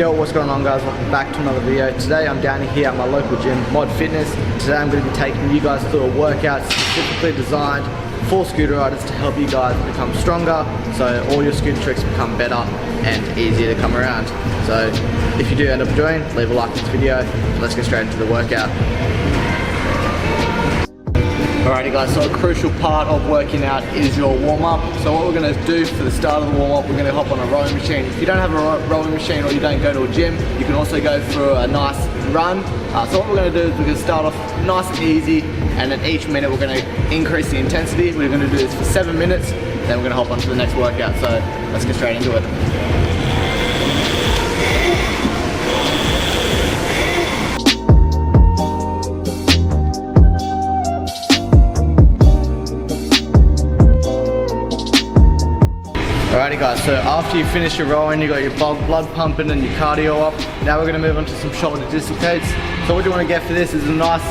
Yo, what's going on guys? Welcome back to another video. Today I'm down here at my local gym, Mod Fitness. Today I'm going to be taking you guys through a workout specifically designed for scooter riders to help you guys become stronger, so all your scooter tricks become better and easier to come around. So if you do end up enjoying, leave a like to this video. Let's get straight into the workout. Alrighty guys, so a crucial part of working out is your warm-up. So what we're going to do for the start of the warm-up, we're going to hop on a rowing machine. If you don't have a rowing machine or you don't go to a gym, you can also go for a nice run. So what we're going to do is we're going to start off nice and easy, and then each minute we're going to increase the intensity. We're going to do this for 7 minutes, then we're going to hop on to the next workout. So let's get straight into it. Alrighty guys, so after you finish your rowing, you got your blood pumping and your cardio up. Now we're going to move on to some shoulder dislocates. So what you want to get for this is a nice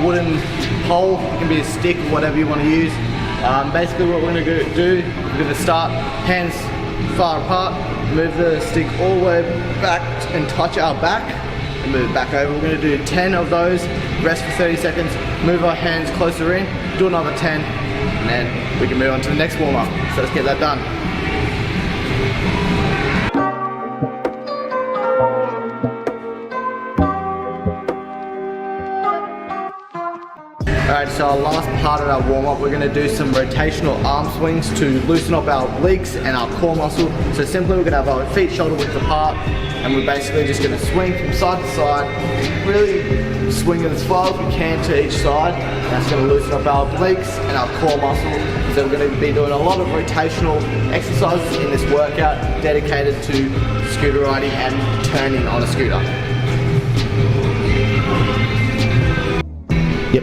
wooden pole. It can be a stick, whatever you want to use. Basically what we're going to do, we're going to start hands far apart, move the stick all the way back and touch our back, and move it back over. We're going to do 10 of those, rest for 30 seconds, move our hands closer in, do another 10, and then we can move on to the next warm-up. So let's get that done. Alright, so our last part of our warm-up, we're going to do some rotational arm swings to loosen up our obliques and our core muscle. So simply we're going to have our feet shoulder width apart, and we're basically just going to swing from side to side, really swing it as far as we can to each side. And that's going to loosen up our obliques and our core muscle. So we're going to be doing a lot of rotational exercises in this workout dedicated to scooter riding and turning on a scooter. Yep.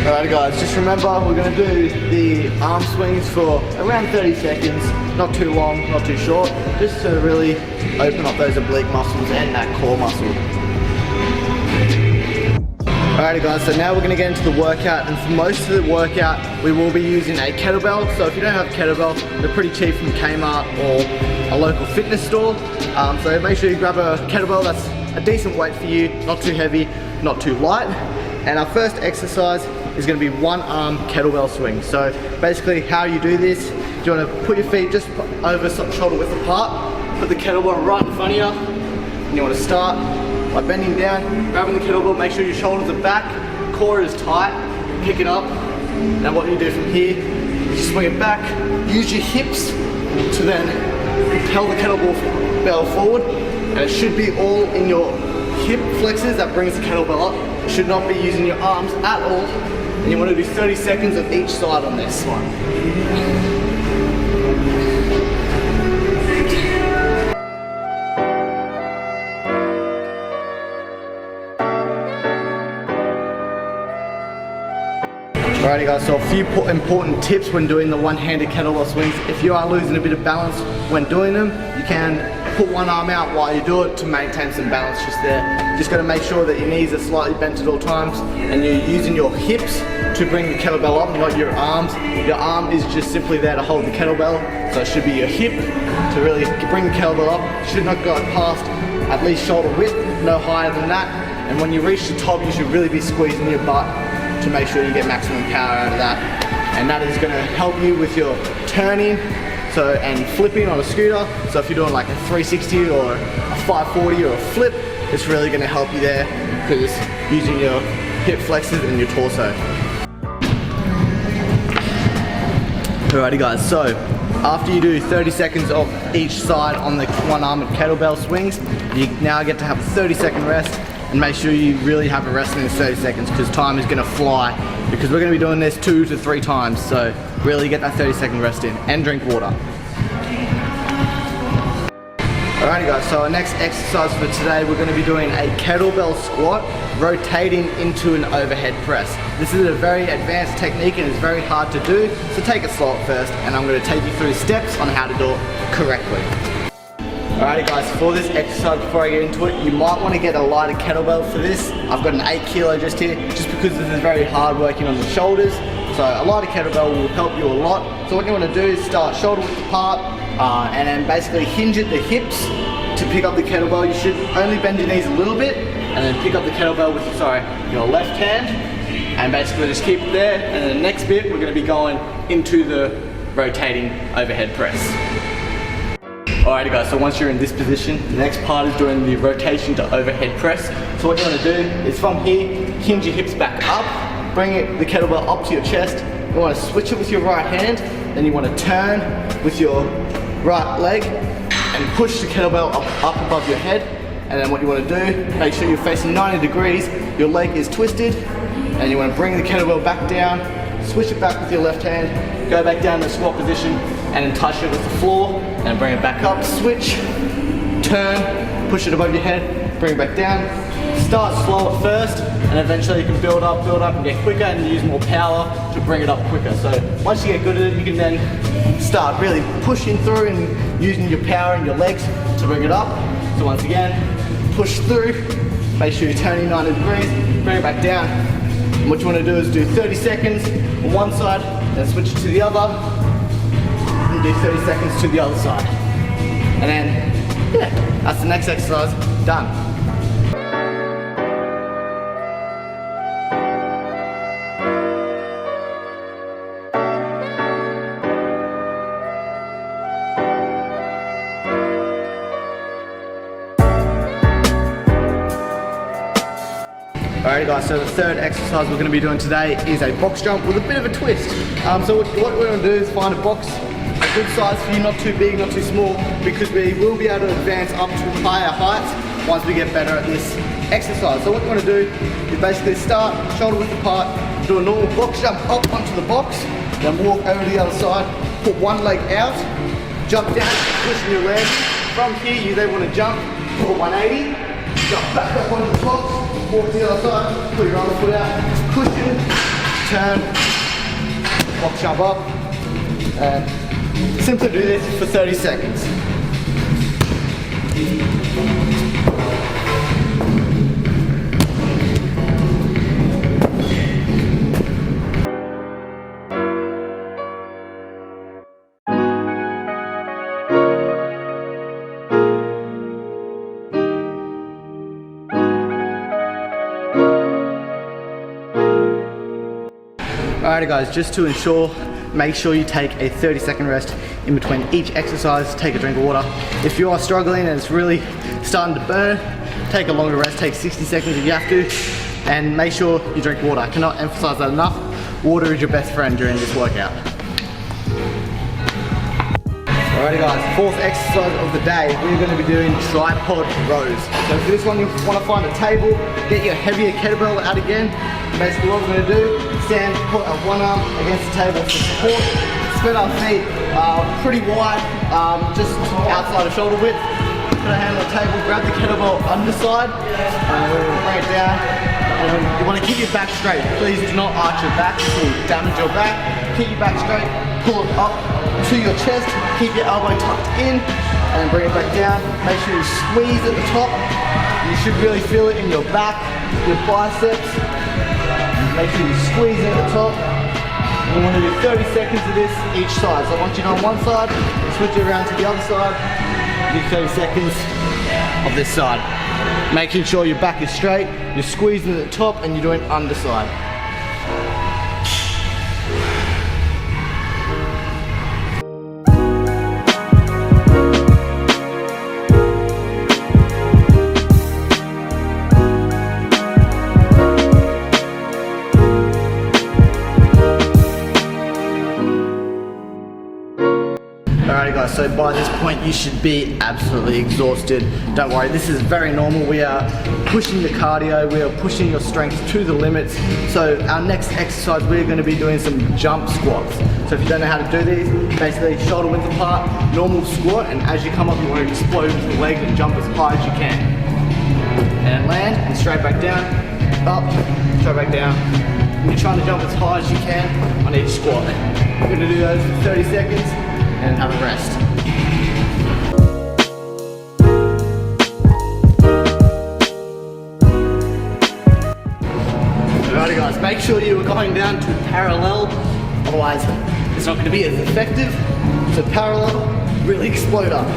Alright guys, just remember we're going to do the arm swings for around 30 seconds, not too long, not too short, just to really open up those oblique muscles and that core muscle. Alrighty guys, so now we're going to get into the workout, and for most of the workout we will be using a kettlebell. So if you don't have a kettlebell, they're pretty cheap from Kmart or a local fitness store. So make sure you grab a kettlebell that's a decent weight for you, not too heavy, not too light. And our first exercise is going to be one arm kettlebell swing. So basically how you do this, you want to put your feet just over shoulder width apart, put the kettlebell right in front of you, and you want to start by bending down, grabbing the kettlebell, make sure your shoulders are back, core is tight, pick it up. Now what you do from here, you swing it back, use your hips to then propel the kettlebell forward, and it should be all in your hip flexors that brings the kettlebell up. You should not be using your arms at all, and you want to do 30 seconds of each side on this one. Alrighty guys, so a few important tips when doing the one-handed kettlebell swings. If you are losing a bit of balance when doing them, you can put one arm out while you do it to maintain some balance just there. Just got to make sure that your knees are slightly bent at all times and you're using your hips to bring the kettlebell up, not your arms. Your arm is just simply there to hold the kettlebell, so it should be your hip to really bring the kettlebell up. Should not go past at least shoulder width, no higher than that. And when you reach the top, you should really be squeezing your butt to make sure you get maximum power out of that. And that is going to help you with your turning and flipping on a scooter. So if you're doing like a 360 or a 540 or a flip, it's really going to help you there because it's using your hip flexors and your torso. Alrighty guys, so after you do 30 seconds of each side on the one-armed kettlebell swings, you now get to have a 30-second rest, and make sure you really have a rest in this 30 seconds because time is going to fly, because we're going to be doing this 2 to 3 times. So really get that 30-second rest in and drink water. Alrighty guys, so our next exercise for today, we're going to be doing a kettlebell squat rotating into an overhead press. This is a very advanced technique and it's very hard to do, so take it slow at first, and I'm going to take you through steps on how to do it correctly. Alrighty guys, for this exercise, before I get into it, you might want to get a lighter kettlebell for this. I've got an 8 kilo just here, just because this is very hard working on the shoulders. So a lighter kettlebell will help you a lot. So what you want to do is start shoulder width apart, and then basically hinge at the hips to pick up the kettlebell, you should only bend your knees a little bit and then pick up the kettlebell with, your left hand, and basically just keep it there. And then the next bit, we're gonna be going into the rotating overhead press. Alrighty guys, so once you're in this position, the next part is doing the rotation to overhead press. So what you wanna do is from here, hinge your hips back up, bring the kettlebell up to your chest. You wanna switch it with your right hand, then you wanna turn with your right leg and push the kettlebell up above your head. And then what you wanna do, make sure you're facing 90 degrees, your leg is twisted, and you wanna bring the kettlebell back down, switch it back with your left hand, go back down to the squat position, and then touch it with the floor, and bring it back up, switch, turn, push it above your head, bring it back down. Start slow at first, and eventually you can build up and get quicker and use more power to bring it up quicker. So once you get good at it, you can then start really pushing through and using your power and your legs to bring it up. So once again, push through, make sure you're turning 90 degrees, bring it back down. And what you want to do is do 30 seconds on one side, then switch it to the other, and do 30 seconds to the other side. And then, yeah, that's the next exercise, done. Alrighty guys, so the third exercise we're going to be doing today is a box jump with a bit of a twist. So what we're going to do is find a box, a good size for you, not too big, not too small, because we will be able to advance up to higher heights once we get better at this exercise. So what you want to do is basically start shoulder width apart, do a normal box jump up onto the box, then walk over to the other side, put one leg out, jump down, pushing your leg. From here you then want to jump for 180, jump back up onto the box, walk to the other side, put your other foot out, cushion, turn, box jump up, and simply do this for 30 seconds. Alrighty guys, just to ensure, make sure you take a 30-second rest in between each exercise. Take a drink of water. If you are struggling and it's really starting to burn, take a longer rest, take 60 seconds if you have to, and make sure you drink water. I cannot emphasize that enough. Water is your best friend during this workout. Alrighty guys, fourth exercise of the day, we're going to be doing tripod rows. So for this one, you want to find a table, get your heavier kettlebell out again. Basically what we're going to do, stand, put one arm against the table for support, spread our feet pretty wide, just outside of shoulder width. Put a hand on the table, grab the kettlebell underside, and we'll bring it down. And you want to keep your back straight. Please do not arch your back, this will damage your back. Keep your back straight, pull it up to your chest, keep your elbow tucked in, and bring it back down. Make sure you squeeze at the top. You should really feel it in your back, your biceps. Make sure you squeeze it at the top. And we want to do 30 seconds of this each side. So once you're on one side, switch it around to the other side. Do 30 seconds of this side. Making sure your back is straight, you're squeezing at the top, and you're doing underside. Alrighty guys, so by this point you should be absolutely exhausted. Don't worry, this is very normal. We are pushing the cardio, we are pushing your strength to the limits. So our next exercise, we're going to be doing some jump squats. So if you don't know how to do these, basically shoulder width apart, normal squat, and as you come up you want to explode with the legs and jump as high as you can. And land, and straight back down, up, straight back down. And you're trying to jump as high as you can on each squat. We're going to do those for 30 seconds. And have a rest. Alrighty guys, make sure you are going down to parallel, otherwise it's not going to be as effective. So parallel, really explode up.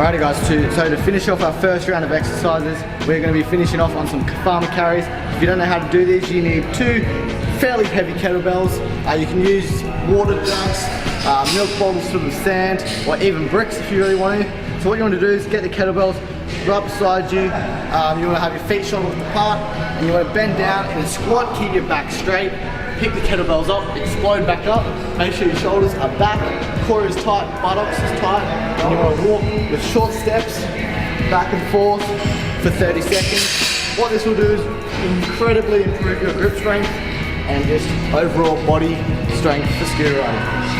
Alrighty guys, so to finish off our first round of exercises, we're going to be finishing off on some farmer carries. If you don't know how to do these, you need 2 fairly heavy kettlebells. You can use water jugs, milk bottles filled with sand, or even bricks if you really want to. So what you want to do is get the kettlebells right beside you. You want to have your feet shoulder width apart, and you want to bend down in a squat, keep your back straight. Pick the kettlebells up, explode back up, make sure your shoulders are back, core is tight, buttocks is tight, and you want to walk with short steps, back and forth for 30 seconds. What this will do is incredibly improve your grip strength and just overall body strength for scooter riding.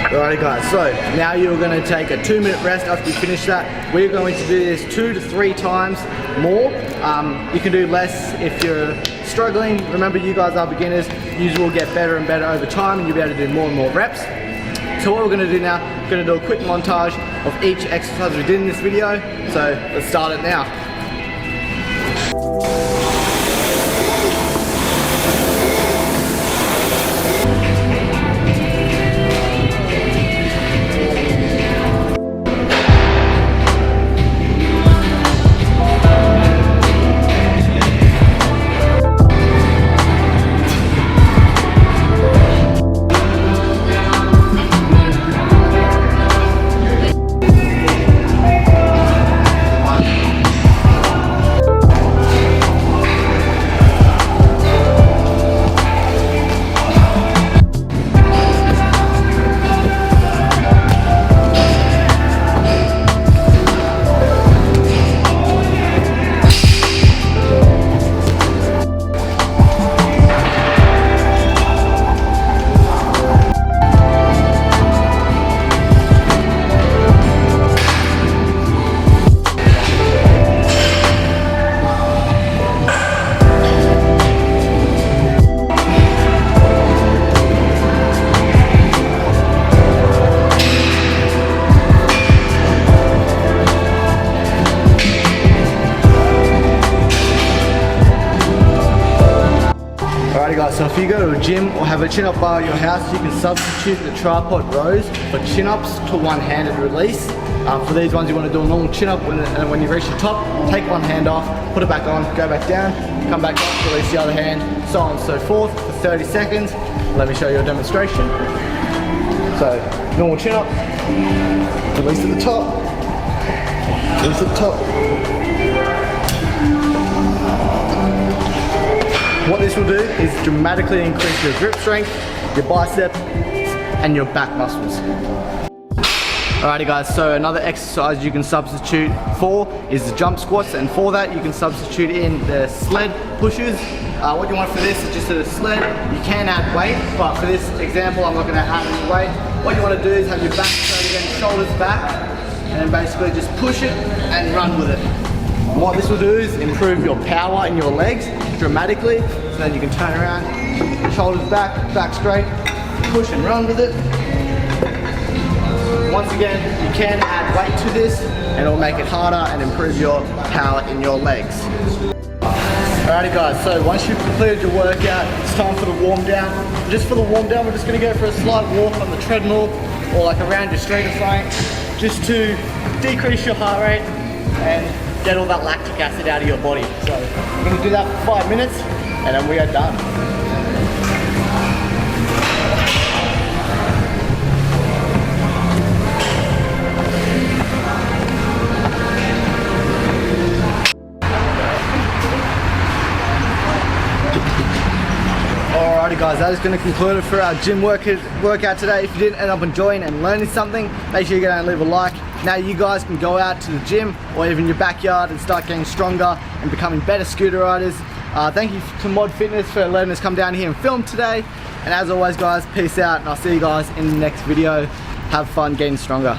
Alrighty guys, so now you're going to take a 2-minute rest after you finish that. We're going to do this 2 to 3 times more. You can do less if you're struggling. Remember, you guys are beginners. You will get better and better over time, and you'll be able to do more and more reps. So what we're going to do now, we're going to do a quick montage of each exercise we did in this video. So let's start it now. Alrighty guys, so if you go to a gym or have a chin-up bar at your house, you can substitute the tripod rows for chin-ups to one-handed release. For these ones you want to do a normal chin-up, and when you reach the top, take one hand off, put it back on, go back down, come back up, release the other hand, so on and so forth for 30 seconds. Let me show you a demonstration. So, normal chin-up, release to the top, release to the top. What this will do is dramatically increase your grip strength, your bicep, and your back muscles. Alrighty guys, so another exercise you can substitute for is the jump squats, and for that you can substitute in the sled pushes. What you want for this is just a sled. You can add weight, but for this example I'm not going to add any weight. What you want to do is have your back straight again, shoulders back, and then basically just push it and run with it. What this will do is improve your power in your legs dramatically, so then you can turn around, shoulders back, back straight, push and run with it. Once again, you can add weight to this and it will make it harder and improve your power in your legs. Alrighty guys, so once you've completed your workout, it's time for the warm down. Just for the warm down, we're just going to go for a slight walk on the treadmill or like around your street or something, just to decrease your heart rate and get all that lactic acid out of your body. So we're going to do that for 5 minutes and then we are done. Alrighty guys, that is going to conclude it for our gym workout today. If you didn't end up enjoying and learning something, make sure you go down and leave a like. Now you guys can go out to the gym or even your backyard and start getting stronger and becoming better scooter riders. Thank you to Mod Fitness for letting us come down here and film today. And as always guys, peace out, and I'll see you guys in the next video. Have fun getting stronger.